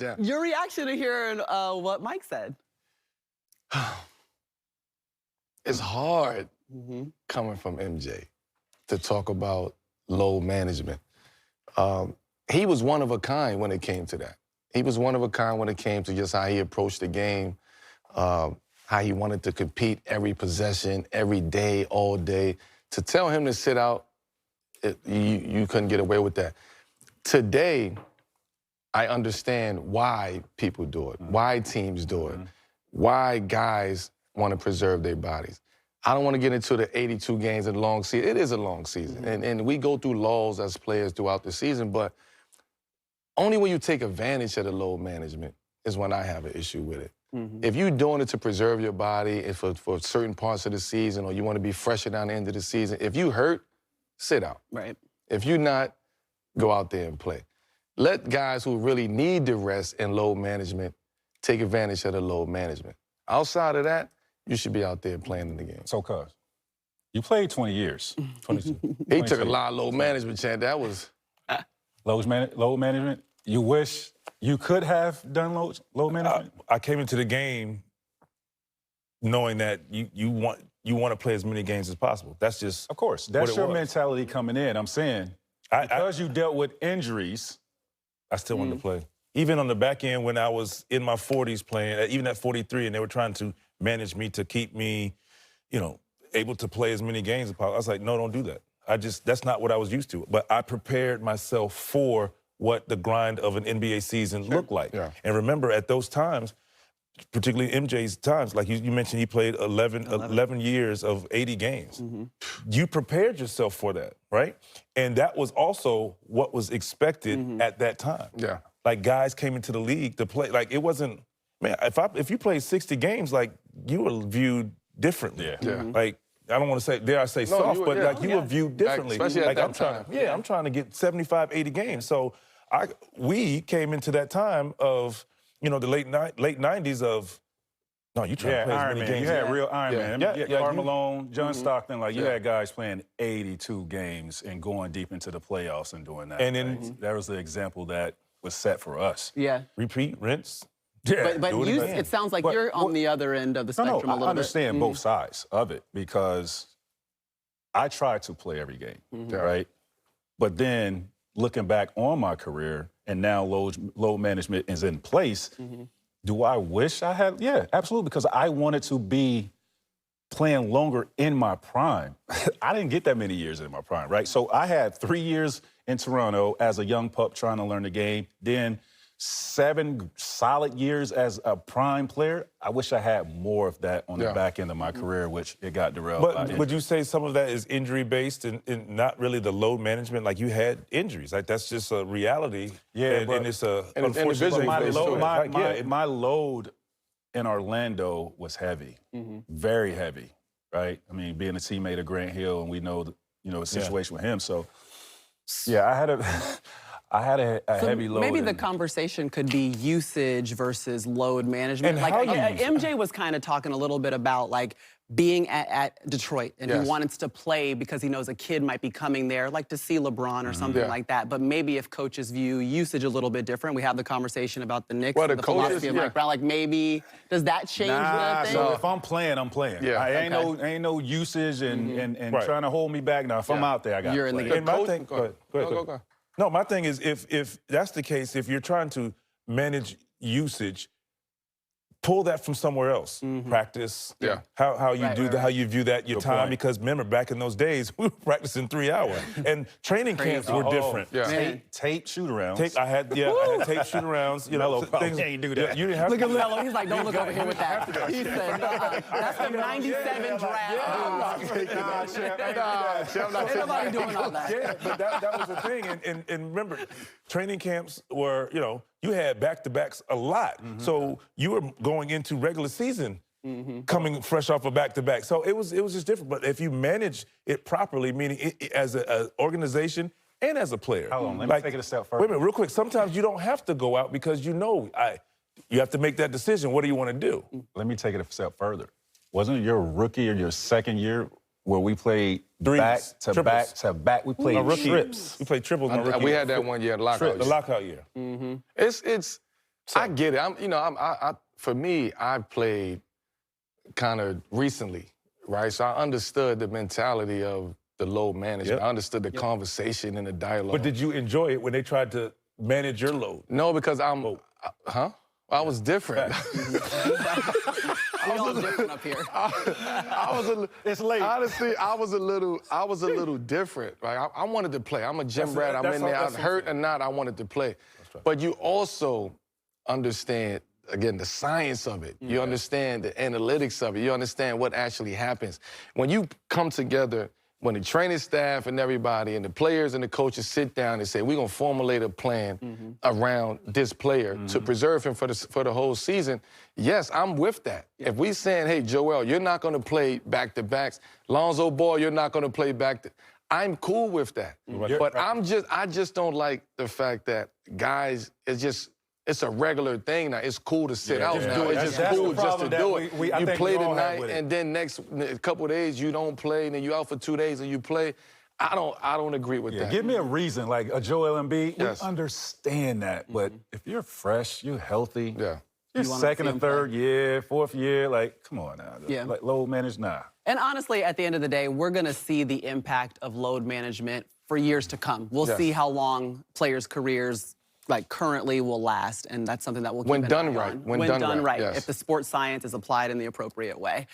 Yeah. Your reaction to hearing what Mike said? It's hard coming from MJ to talk about load management. He was one of a kind when it came to that. He was one of a kind when it came to just how he approached the game, how he wanted to compete every possession, every day, all day. To tell him to sit out, you couldn't get away with that. Today, I understand why people do it, why teams do it, why guys want to preserve their bodies. I don't want to get into the 82 games in a long season. It is a long season, and we go through lulls as players throughout the season, but only when you take advantage of the load management is when I have an issue with it. If you're doing it to preserve your body and for certain parts of the season, or you want to be fresher down the end of the season, if you hurt, sit out. Right. If you're not, go out there and play. Let guys who really need the rest and load management take advantage of the load management. Outside of that, you should be out there playing in the game. So, Cuz, you played 20 years. 22. He took a lot of load management, Chad. That was... Load management? You wish you could have done load management? I came into the game knowing that you want to play as many games as possible. That's just... Of course. That's your mentality coming in. I'm saying, because you dealt with injuries... I still wanted to play. Even on the back end when I was in my 40s playing, even at 43, and they were trying to manage me to keep me, able to play as many games as possible. I was like, no, don't do that. That's not what I was used to. But I prepared myself for what the grind of an NBA season looked like. Yeah. And remember, at those times, particularly MJ's times, like you mentioned, he played 11 years of 80 games. You prepared yourself for that, right? And that was also what was expected at that time. Yeah. Like, guys came into the league to play. Like, it wasn't, man, if you played 60 games, like, you were viewed differently. Yeah. Like, I don't want to say, dare I say soft, but like you were viewed differently. Especially at that time. I'm trying to get 75, 80 games. So we came into that time of, the late 90s of, no, you trying to play as many games. You had real Iron Man. Yeah, Carmelo, John Stockton, you had guys playing 82 games and going deep into the playoffs and doing that. And then that was the example that was set for us. Yeah. Repeat, rinse. Yeah. But it sounds like you're on the other end of the spectrum a little bit. I understand both sides of it because I try to play every game, right? But then looking back on my career and now load management is in place, do I wish I had? Yeah, absolutely, because I wanted to be playing longer in my prime. I didn't get that many years in my prime, right? So I had 3 years in Toronto as a young pup trying to learn the game, then 7 solid years as a prime player. I wish I had more of that on the back end of my career, which it got derailed by injury. Would you say some of that is injury-based and not really the load management? Like, you had injuries. Like, that's just a reality. Yeah, and it's a unfortunate thing. My load in Orlando was heavy, very heavy, right? I mean, being a teammate of Grant Hill, and we know the situation with him. So, yeah, I had a heavy load. Maybe the conversation could be usage versus load management. And like how you MJ was kind of talking a little bit about like being at Detroit and he wanted to play because he knows a kid might be coming there, like to see LeBron or something like that. But maybe if coaches view usage a little bit different, we have the conversation about the Knicks and the philosophy of Mike Brown. Like maybe does that change the thing? So if I'm playing, I'm playing. Yeah. Ain't no usage and trying to hold me back. Now if I'm out there, I got to play. You're in the game. Go ahead. No, my thing is if that's the case, if you're trying to manage usage, pull that from somewhere else. Practice. Yeah. How you how you view that, your time. Because remember, back in those days, we were practicing 3 hours. And training camps were different. Tape shoot-arounds. I had tape shoot-arounds. Things can't do that. You didn't have look to. at Melo. He's like, don't look over here with that. He said, that's the 97 draft. Ain't nobody doing all that. Yeah, but that was the thing. And remember, training camps were, you had back-to-backs a lot. So you were going into regular season coming fresh off a back-to-back. So it was just different. But if you manage it properly, meaning as an organization and as a player. Hold on, let me take it a step further. Wait a minute, real quick. Sometimes you don't have to go out because you have to make that decision. What do you want to do? Let me take it a step further. Wasn't it your rookie or your second year where we played back to back to back? We played trips. We played triples. We had that one year, the lockout year. The lockout year. I get it. For me, I've played kind of recently, right? So I understood the mentality of the load management. I understood the conversation and the dialogue. But did you enjoy it when they tried to manage your load? No, because I was different. We're all different up here. It's late. Honestly, I was a little different. Right? I wanted to play. I'm a gym rat. I'm in there. I'm hurt or not, I wanted to play. Right. But you also understand, again, the science of it. You understand the analytics of it. You understand what actually happens. When you come together, when the training staff and everybody and the players and the coaches sit down and say, we're going to formulate a plan around this player to preserve him for the whole season, yes, I'm with that. If we saying, hey, Joel, you're not going to play back-to-backs, Lonzo Ball, you're not going to play I'm cool with that. But I just don't like the fact that guys, it's a regular thing now. It's cool to sit out now. It's just cool just to do it. You play tonight, and then next couple of days you don't play, and then you out for 2 days and you play. I don't agree with that. Give me a reason, like a Joel Embiid. We understand that, but if you're fresh, you're healthy. You're second or third year, fourth year, like, come on now. Like, load manage, nah. And honestly, at the end of the day, we're going to see the impact of load management for years to come. We'll see how long players' careers currently will last, and that's something that we'll keep an eye on. When done right. If the sports science is applied in the appropriate way.